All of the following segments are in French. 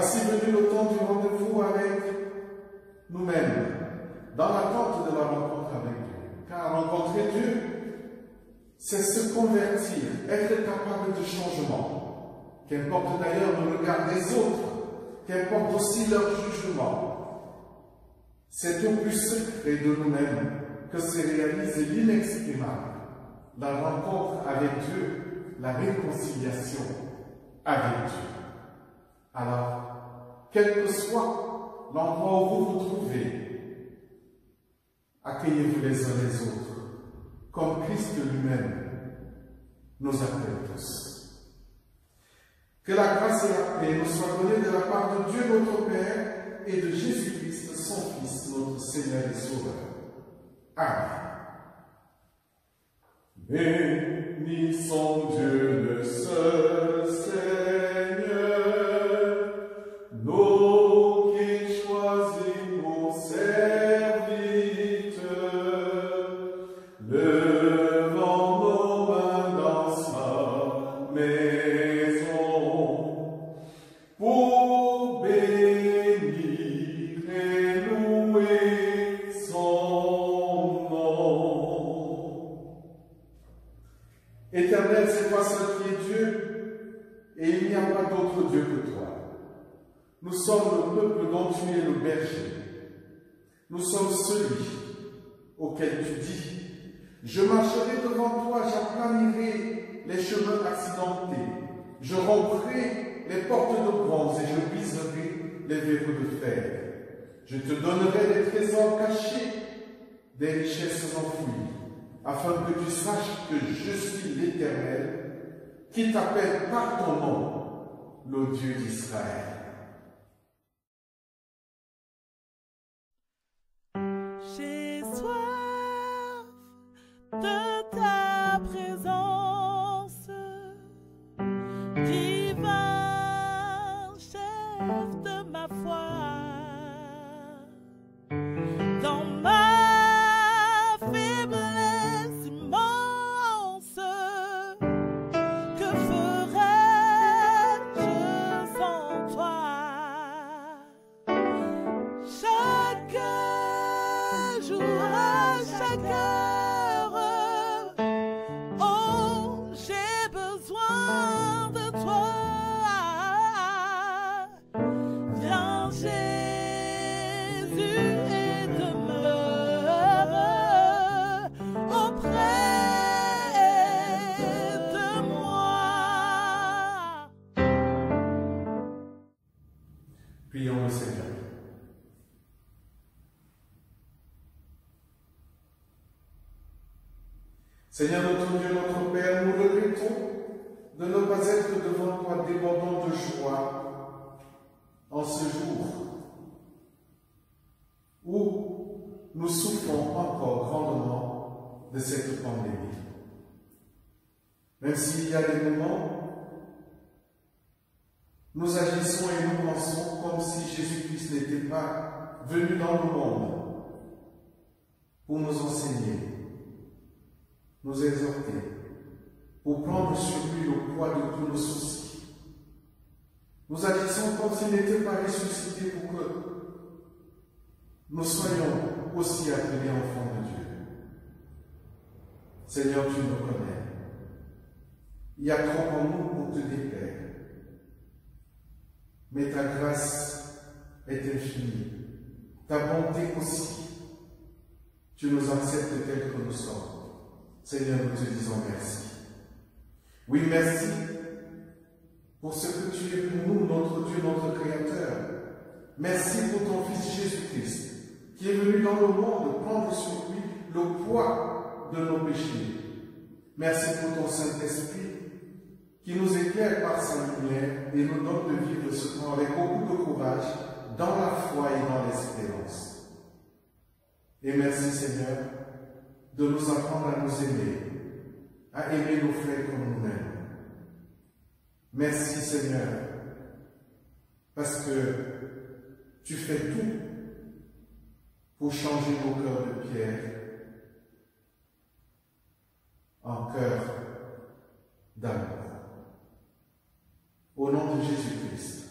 Voici venu le temps du rendez-vous avec nous-mêmes, dans l'attente de la rencontre avec Dieu. Car rencontrer Dieu, c'est se convertir, être capable de changement. Qu'importe d'ailleurs le regard des autres, qu'importe aussi leur jugement. C'est au plus secret de nous-mêmes que se réalise l'inexprimable, la rencontre avec Dieu, la réconciliation avec Dieu. Alors, quel que soit l'endroit où vous vous trouvez, accueillez-vous les uns les autres, comme Christ lui-même nous appelle tous. Que la grâce et la paix nous soient données de la part de Dieu notre Père et de Jésus-Christ, son Fils, notre Seigneur et Sauveur. Amen. Bénissons Dieu le seul Seigneur, nous qui choisissons serviteurs, levons nos mains dans sa maison, pour bénir et louer son nom. Éternel, c'est toi seul qui es Dieu, et il n'y a pas d'autre Dieu que toi. Nous sommes le peuple dont tu es le berger. Nous sommes celui auquel tu dis, je marcherai devant toi, j'aplanirai les chemins accidentés, je romprai les portes de bronze et je briserai les verrous de fer. Je te donnerai des trésors cachés, des richesses enfouies, afin que tu saches que je suis l'Éternel, qui t'appelle par ton nom, le Dieu d'Israël. J'ai soif de ta présence, divin chef de ma foi. Dans ma faiblesse immense, que ferais-je sans toi? Chaque jour, à chaque heure, oh, j'ai besoin de toi. Viens Jésus et demeure auprès de moi. Prions le Seigneur. Seigneur notre Dieu, notre Père, nous regrettons de ne pas être devant toi débordant de joie en ce jour où nous souffrons encore grandement de cette pandémie. Même s'il y a des moments, nous agissons et nous pensons comme si Jésus-Christ n'était pas venu dans le monde pour nous enseigner, nous exhorter, pour prendre sur lui le poids de tous nos soucis. Nous agissons comme s'il n'était pas ressuscité pour que nous soyons aussi appelés enfants de Dieu. Seigneur, tu nous connais. Il y a trop en nous pour te déplaire. Mais ta grâce est infinie. Ta bonté aussi. Tu nous acceptes tels que nous sommes. Seigneur, nous te disons merci. Oui, merci pour ce que tu es pour nous, notre Dieu, notre Créateur. Merci pour ton Fils Jésus-Christ, qui est venu dans le monde prendre sur lui le poids de nos péchés. Merci pour ton Saint-Esprit, qui nous éclaire par sa lumière et nous donne de vivre ce temps avec beaucoup de courage, dans la foi et dans l'espérance. Et merci, Seigneur, de nous apprendre à nous aimer, à aimer nos frères comme nous-mêmes. Merci, Seigneur, parce que tu fais tout pour changer nos cœurs de pierre en cœur d'amour. Au nom de Jésus-Christ,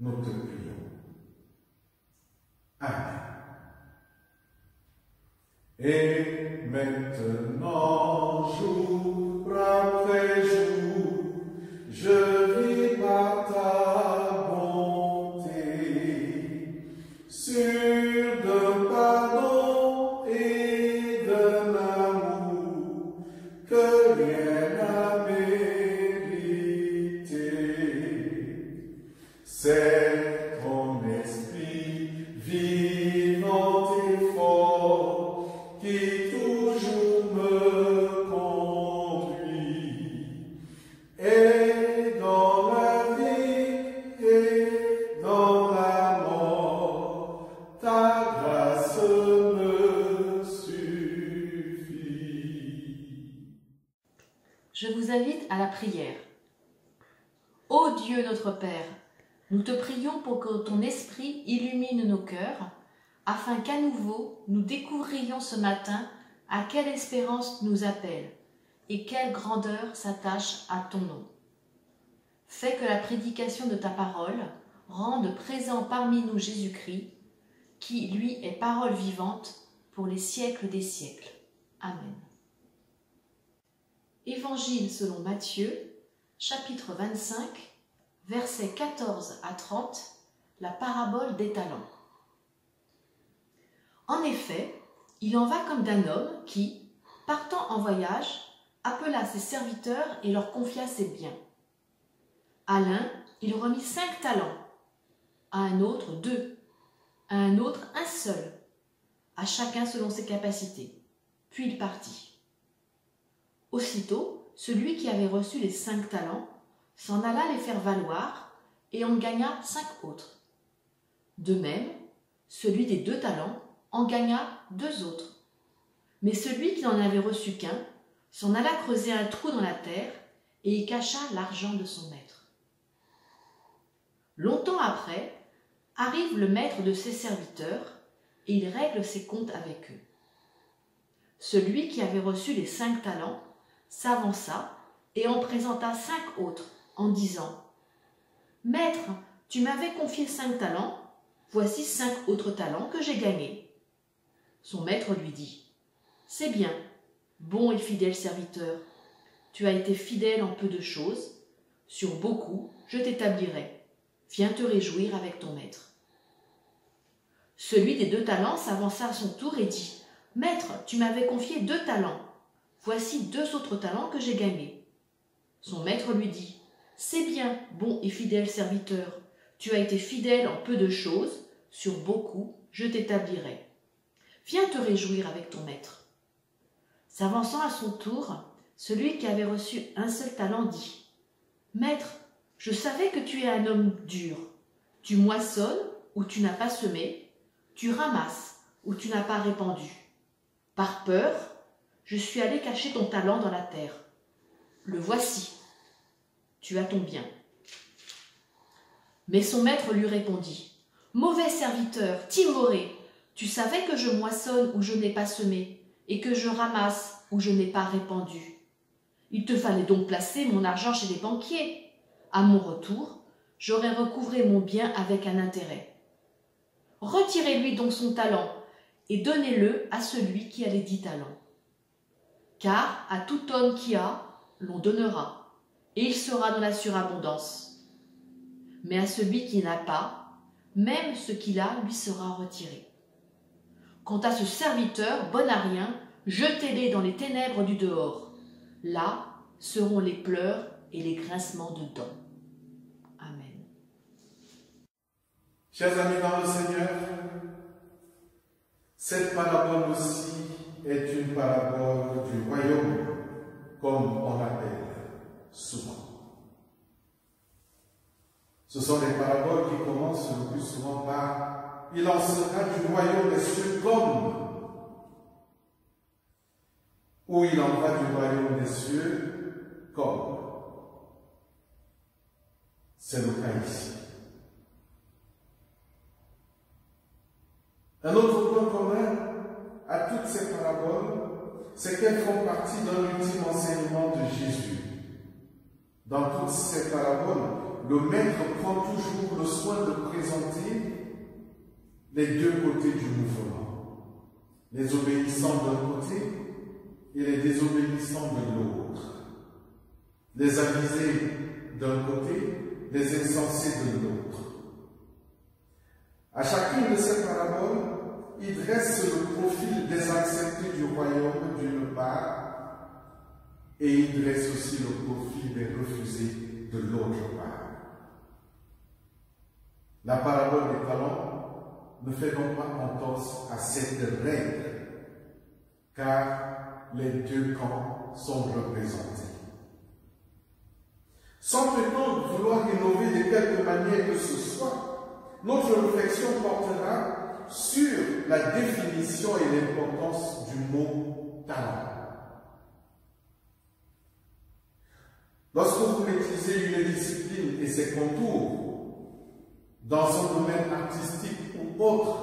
nous te prions. Amen. Et maintenant, jour après jour, je vis par ta bonté, sûr d'un pardon et d'un amour que rien n'a mérité. C'est ton esprit vivant et fort qui toujours me conduit. Et dans la vie et dans la mort, ta grâce me suffit. Je vous invite à la prière. Ô Dieu notre Père, nous te prions pour que ton esprit illumine nos cœurs, afin qu'à nouveau nous découvrions ce matin à quelle espérance tu nous appelles et quelle grandeur s'attache à ton nom. Fais que la prédication de ta parole rende présent parmi nous Jésus-Christ, qui, lui, est parole vivante pour les siècles des siècles. Amen. Évangile selon Matthieu, chapitre 25, versets 14 à 30, la parabole des talents. En effet, il en va comme d'un homme qui, partant en voyage, appela ses serviteurs et leur confia ses biens. À l'un, il remit 5 talents, à un autre 2, à un autre 1 seul, à chacun selon ses capacités. Puis il partit. Aussitôt, celui qui avait reçu les 5 talents s'en alla les faire valoir et en gagna 5 autres. De même, celui des 2 talents en gagna 2 autres. Mais celui qui n'en avait reçu qu'un s'en alla creuser un trou dans la terre et y cacha l'argent de son maître. Longtemps après, arrive le maître de ses serviteurs et il règle ses comptes avec eux. Celui qui avait reçu les 5 talents s'avança et en présenta 5 autres en disant « Maître, tu m'avais confié 5 talents, voici 5 autres talents que j'ai gagnés. » Son maître lui dit « C'est bien, bon et fidèle serviteur, tu as été fidèle en peu de choses, sur beaucoup je t'établirai, viens te réjouir avec ton maître. » Celui des 2 talents s'avança à son tour et dit « Maître, tu m'avais confié 2 talents, voici 2 autres talents que j'ai gagnés. » Son maître lui dit « C'est bien, bon et fidèle serviteur, tu as été fidèle en peu de choses, sur beaucoup je t'établirai. Viens te réjouir avec ton maître. » S'avançant à son tour, celui qui avait reçu 1 seul talent dit « Maître, je savais que tu es un homme dur. Tu moissonnes où tu n'as pas semé, tu ramasses où tu n'as pas répandu. Par peur, je suis allé cacher ton talent dans la terre. Le voici. Tu as ton bien. » Mais son maître lui répondit « Mauvais serviteur, timoré, tu savais que je moissonne où je n'ai pas semé, et que je ramasse où je n'ai pas répandu. Il te fallait donc placer mon argent chez les banquiers. À mon retour, j'aurais recouvré mon bien avec un intérêt. Retirez-lui donc son talent, et donnez-le à celui qui a les 10 talents. Car à tout homme qui a, l'on donnera, et il sera dans la surabondance. Mais à celui qui n'a pas, même ce qu'il a lui sera retiré. Quant à ce serviteur bon à rien, jetez-les dans les ténèbres du dehors. Là seront les pleurs et les grincements de dents. Amen. Chers amis dans le Seigneur, cette parabole aussi est une parabole du royaume, comme on l'appelle souvent. Ce sont des paraboles qui commencent le plus souvent par « Il en sera du royaume des cieux comme » ou « Il en va du royaume des cieux comme ». C'est le cas ici. Un autre point commun à toutes ces paraboles, c'est qu'elles font partie d'un ultime enseignement de Jésus. Dans toutes ces paraboles, le maître prend toujours le soin de présenter les deux côtés du mouvement, les obéissants d'un côté et les désobéissants de l'autre, les avisés d'un côté, les insensés de l'autre. À chacune de ces paraboles, il dresse le profil des acceptés du royaume d'une part, et il dresse aussi le profil des refusés de l'autre part. La parabole des talents ne fait donc pas entorse à cette règle, car les deux camps sont représentés. Sans prétendre vouloir innover de quelque manière que ce soit, notre réflexion portera sur la définition et l'importance du mot talent. Lorsque vous maîtrisez une discipline et ses contours, dans un domaine artistique ou autre,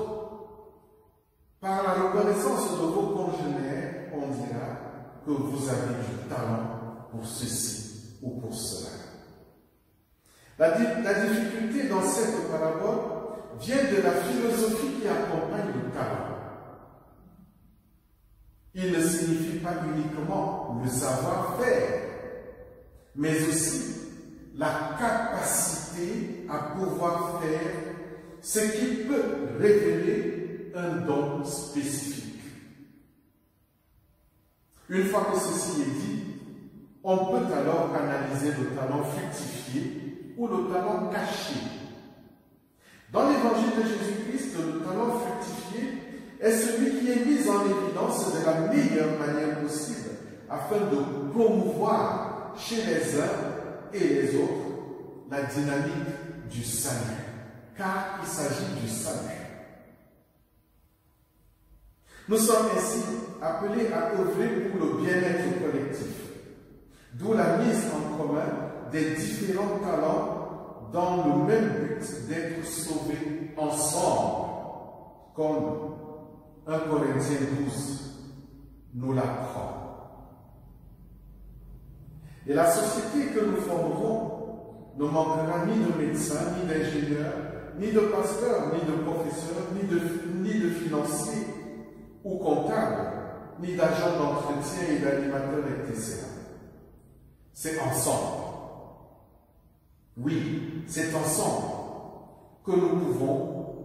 par la reconnaissance de vos congénères, on dira que vous avez du talent pour ceci ou pour cela. La difficulté dans cette parabole vient de la philosophie qui accompagne le talent. Il ne signifie pas uniquement le savoir-faire, mais aussi la capacité à pouvoir faire ce qui peut révéler un don spécifique. Une fois que ceci est dit, on peut alors analyser le talent fructifié ou le talent caché. Dans l'évangile de Jésus-Christ, le talent fructifié est celui qui est mis en évidence de la meilleure manière possible afin de promouvoir chez les uns et les autres la dynamique du salut, car il s'agit du salut. Nous sommes ainsi appelés à œuvrer pour le bien-être collectif, d'où la mise en commun des différents talents dans le même but d'être sauvés ensemble, comme 1 Corinthiens 12 nous l'apprend. Et la société que nous formerons ne manquera ni de médecins, ni d'ingénieurs, ni de pasteurs, ni de professeurs, ni de financiers ou comptables, ni d'agents d'entretien et d'animateurs, etc. C'est ensemble. Oui, c'est ensemble que nous pouvons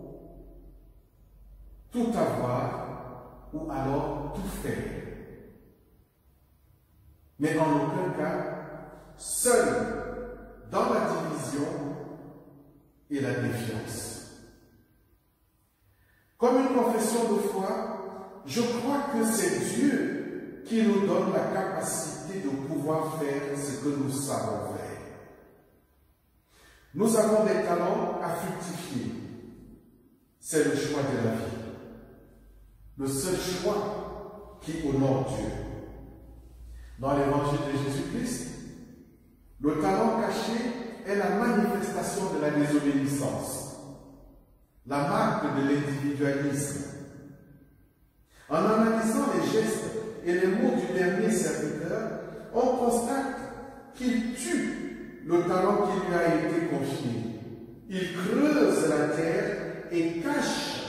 tout avoir ou alors tout faire. Mais en aucun cas, seul dans la division et la défiance. Comme une confession de foi, je crois que c'est Dieu qui nous donne la capacité de pouvoir faire ce que nous savons faire. Nous avons des talents à fructifier. C'est le choix de la vie. Le seul choix qui honore Dieu. Dans l'évangile de Jésus-Christ, le talent caché est la manifestation de la désobéissance, la marque de l'individualisme. En analysant les gestes et les mots du dernier serviteur, on constate qu'il tue le talent qui lui a été confié. Il creuse la terre et cache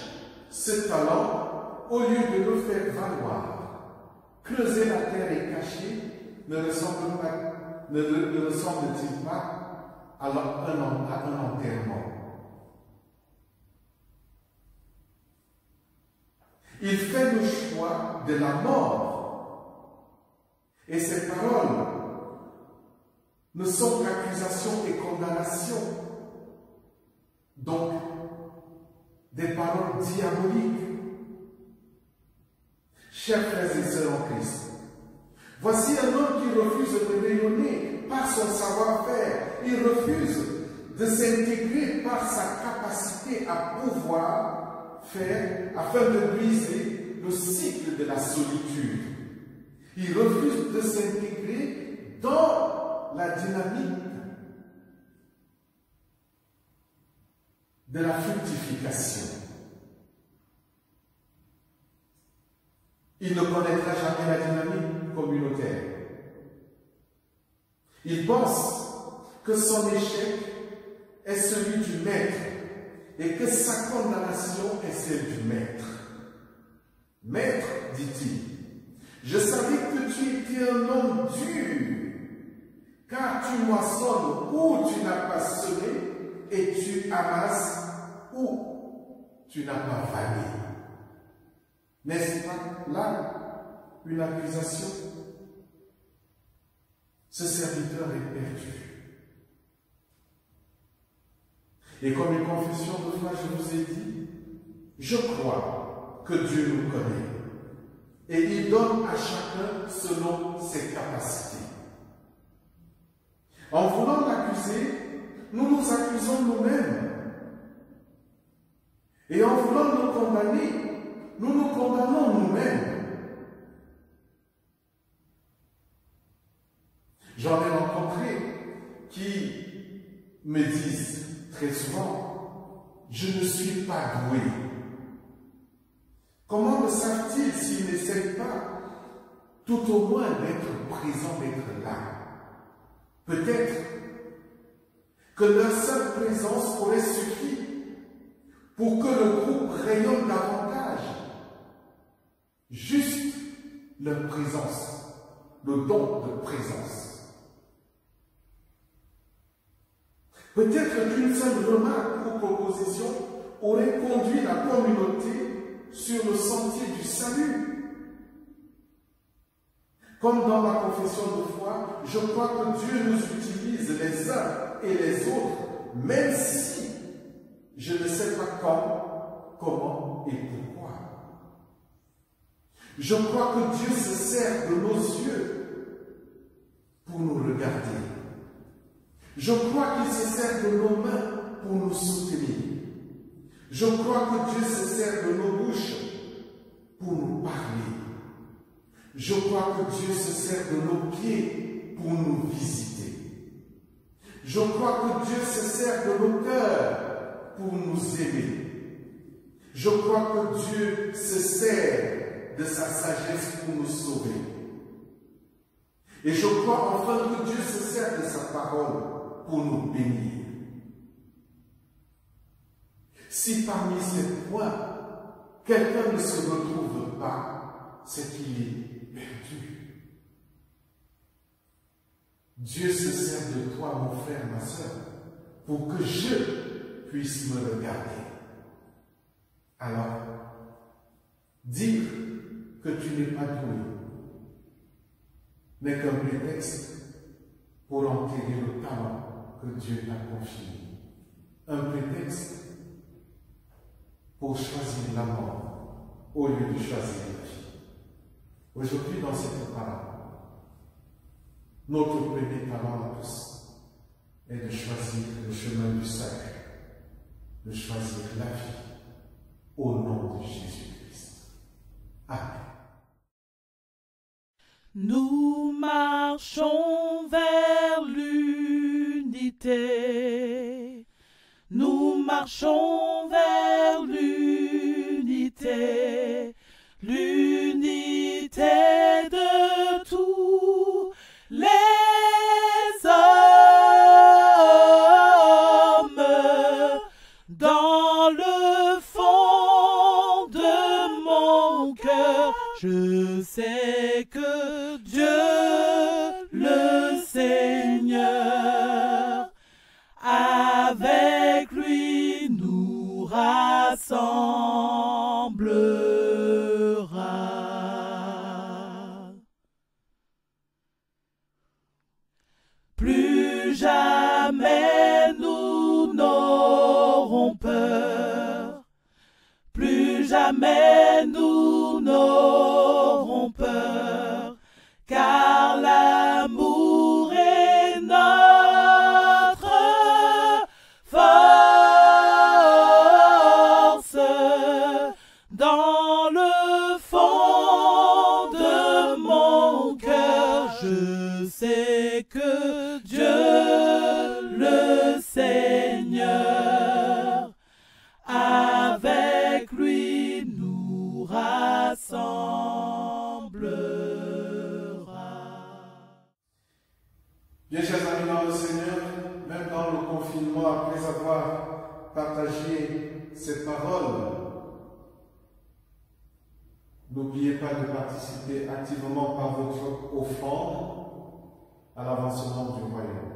ce talent au lieu de le faire valoir. Creuser la terre et cacher ne ressemble-t-il pas à un enterrement? Il fait le choix de la mort. Et ces paroles ne sont qu'accusation et condamnation. Donc, des paroles diaboliques. Chers frères et sœurs en Christ, voici un homme qui refuse de rayonner par son savoir-faire. Il refuse de s'intégrer par sa capacité à pouvoir faire afin de briser le cycle de la solitude. Il refuse de s'intégrer dans la dynamique de la fructification. Il ne connaîtra jamais la dynamique communautaire. Il pense que son échec est celui du maître et que sa condamnation est celle du maître. Maître, dit-il, je savais que tu étais un homme dur, car tu moissonnes où tu n'as pas semé et tu amasses où tu n'as pas vanné. N'est-ce pas là une accusation? Ce serviteur est perdu. Et comme une confession de foi, je vous ai dit, je crois que Dieu nous connaît et il donne à chacun selon ses capacités. En voulant l'accuser, nous nous accusons nous-mêmes. Et en voulant nous condamner, nous nous condamnons nous-mêmes. J'en ai rencontré qui me disent très souvent, je ne suis pas doué. Comment le savent-ils s'ils n'essayent pas, tout au moins d'être présents, d'être là? Peut-être que leur seule présence aurait suffi pour que le groupe rayonne davantage. Juste leur présence, le don de présence. Peut-être qu'une seule remarque ou proposition aurait conduit la communauté sur le sentier du salut. Comme dans ma confession de foi, je crois que Dieu nous utilise les uns et les autres, même si je ne sais pas quand, comment et pourquoi. Je crois que Dieu se sert de nos yeux pour nous regarder. Je crois qu'il se sert de nos mains pour nous soutenir. Je crois que Dieu se sert de nos bouches pour nous parler. Je crois que Dieu se sert de nos pieds pour nous visiter. Je crois que Dieu se sert de nos cœurs pour nous aimer. Je crois que Dieu se sert de sa sagesse pour nous sauver. Et je crois enfin que Dieu se sert de sa parole pour nous bénir. Si parmi ces points, quelqu'un ne se retrouve pas, c'est qu'il est perdu. Dieu se sert de toi, mon frère, ma soeur, pour que je puisse me regarder. Alors, dire que tu n'es pas doué n'est qu'un prétexte pour enterrer le talent que Dieu t'a confié. Un prétexte pour choisir la mort au lieu de choisir la vie. Aujourd'hui, dans cette parole, notre premier talent à tous est de choisir le chemin du salut, de choisir la vie au nom de Jésus-Christ. Amen. Nous marchons vers l'unité. Nous marchons vers l'unité. L'unité de tous les hommes. Dans le fond de mon cœur, je sais que Dieu, le Seigneur, avec lui nous rassemblera. Plus jamais nous n'aurons peur. Plus jamais nous n'aurons peur, car l'amour est notre force. Dans le fond de mon cœur, je sais que Dieu, le Seigneur, avec lui nous rassemblera. Bien, chers amis dans le Seigneur, même dans le le confinement, après avoir partagé ces paroles, n'oubliez pas de participer activement par votre offrande à l'avancement du royaume.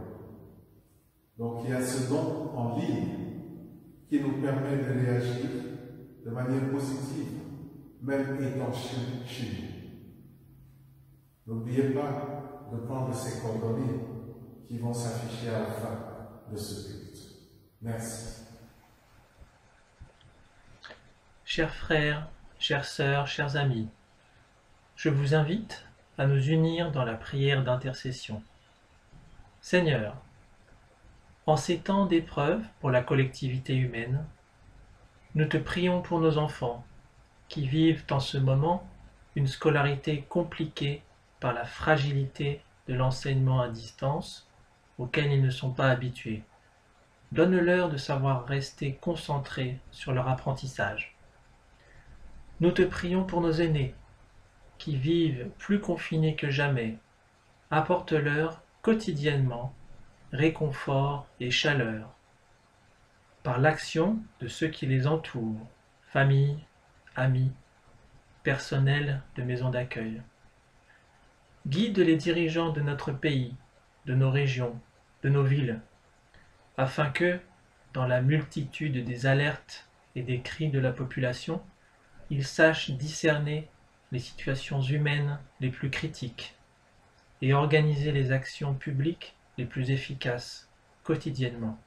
Donc il y a ce don en ligne qui nous permet de réagir de manière positive, même étant chez nous. N'oubliez pas de prendre ces coordonnées qui vont s'afficher à la fin de ce culte. Merci. Chers frères, chères sœurs, chers amis, je vous invite à nous unir dans la prière d'intercession. Seigneur, en ces temps d'épreuve pour la collectivité humaine, nous te prions pour nos enfants qui vivent en ce moment une scolarité compliquée par la fragilité de l'enseignement à distance auquel ils ne sont pas habitués. Donne-leur de savoir rester concentrés sur leur apprentissage. Nous te prions pour nos aînés qui vivent plus confinés que jamais. Apporte-leur quotidiennement réconfort et chaleur par l'action de ceux qui les entourent, famille, amis, personnel de maisons d'accueil. Guide les dirigeants de notre pays, de nos régions, de nos villes, afin que, dans la multitude des alertes et des cris de la population, ils sachent discerner les situations humaines les plus critiques et organiser les actions publiques les plus efficaces quotidiennement.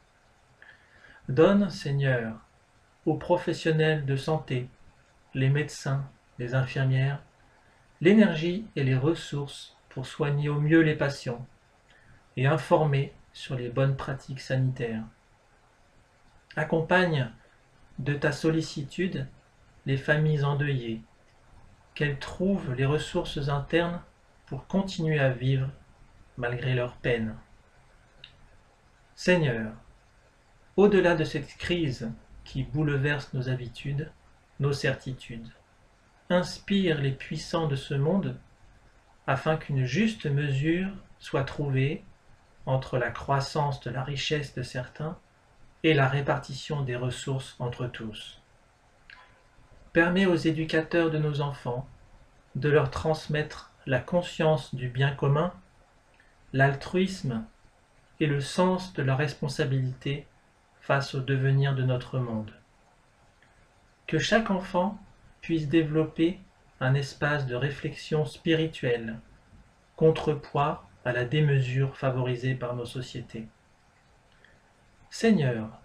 Donne, Seigneur, aux professionnels de santé, les médecins, les infirmières, l'énergie et les ressources pour soigner au mieux les patients et informer sur les bonnes pratiques sanitaires. Accompagne de ta sollicitude les familles endeuillées, qu'elles trouvent les ressources internes pour continuer à vivre malgré leurs peines. Seigneur, au-delà de cette crise qui bouleverse nos habitudes, nos certitudes, inspire les puissants de ce monde afin qu'une juste mesure soit trouvée entre la croissance de la richesse de certains et la répartition des ressources entre tous. Permets aux éducateurs de nos enfants de leur transmettre la conscience du bien commun, l'altruisme et le sens de la responsabilité face au devenir de notre monde. Que chaque enfant puisse développer un espace de réflexion spirituelle, contrepoids à la démesure favorisée par nos sociétés. Seigneur,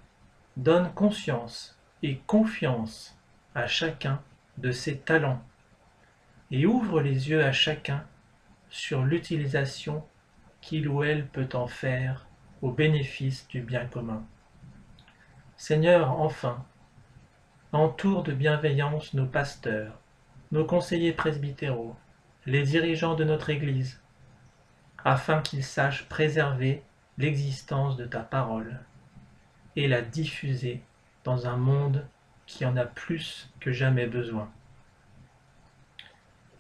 donne conscience et confiance à chacun de ses talents et ouvre les yeux à chacun sur l'utilisation qu'il ou elle peut en faire au bénéfice du bien commun. Seigneur, enfin, entoure de bienveillance nos pasteurs, nos conseillers presbytéraux, les dirigeants de notre Église, afin qu'ils sachent préserver l'existence de ta parole et la diffuser dans un monde qui en a plus que jamais besoin.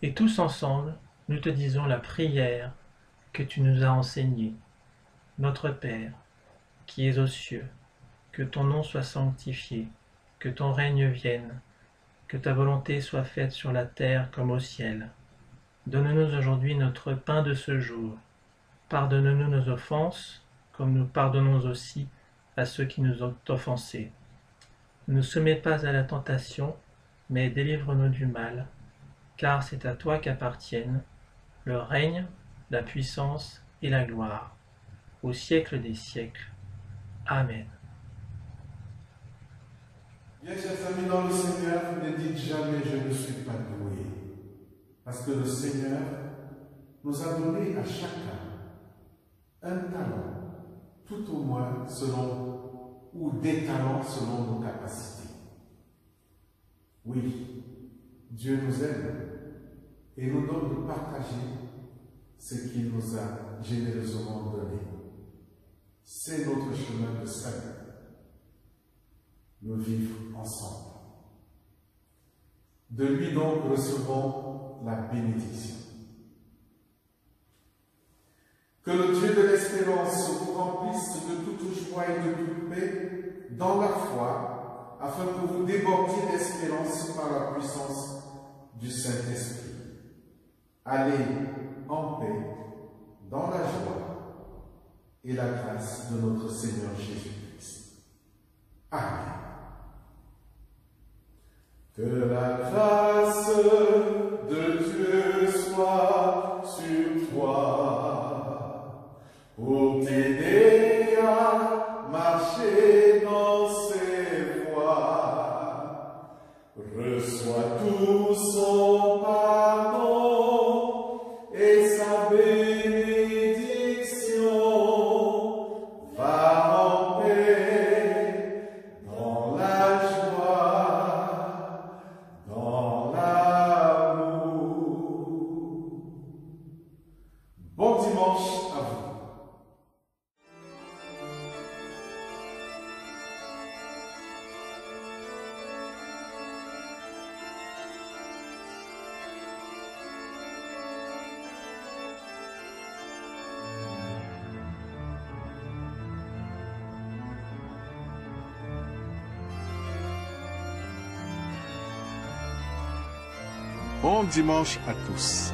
Et tous ensemble, nous te disons la prière que tu nous as enseignée. Notre Père, qui es aux cieux, que ton nom soit sanctifié, que ton règne vienne, que ta volonté soit faite sur la terre comme au ciel. Donne-nous aujourd'hui notre pain de ce jour. Pardonne-nous nos offenses, comme nous pardonnons aussi à ceux qui nous ont offensés. Ne nous soumets pas à la tentation, mais délivre-nous du mal, car c'est à toi qu'appartiennent le règne, la puissance et la gloire, au siècle des siècles. Amen. Bien, chers amis, dans le Seigneur, ne dites jamais « je ne suis pas doué ». Parce que le Seigneur nous a donné à chacun un talent, tout au moins selon, ou des talents selon nos capacités. Oui, Dieu nous aime et nous donne de partager ce qu'il nous a généreusement donné. C'est notre chemin de salut. Nous vivons ensemble. De lui donc recevons la bénédiction. Que le Dieu de l'espérance vous remplisse de toute joie et de toute paix dans la foi, afin que vous débordiez d'espérance par la puissance du Saint-Esprit. Allez en paix, dans la joie et la grâce de notre Seigneur Jésus-Christ. Amen. Que la grâce de Dieu soit sur toi, pour t'aider à marcher dans ses voies. Reçois tout son pardon et sa bénédiction. Va en paix dans la joie, dans l'amour. Bon dimanche à vous. Bon dimanche à tous.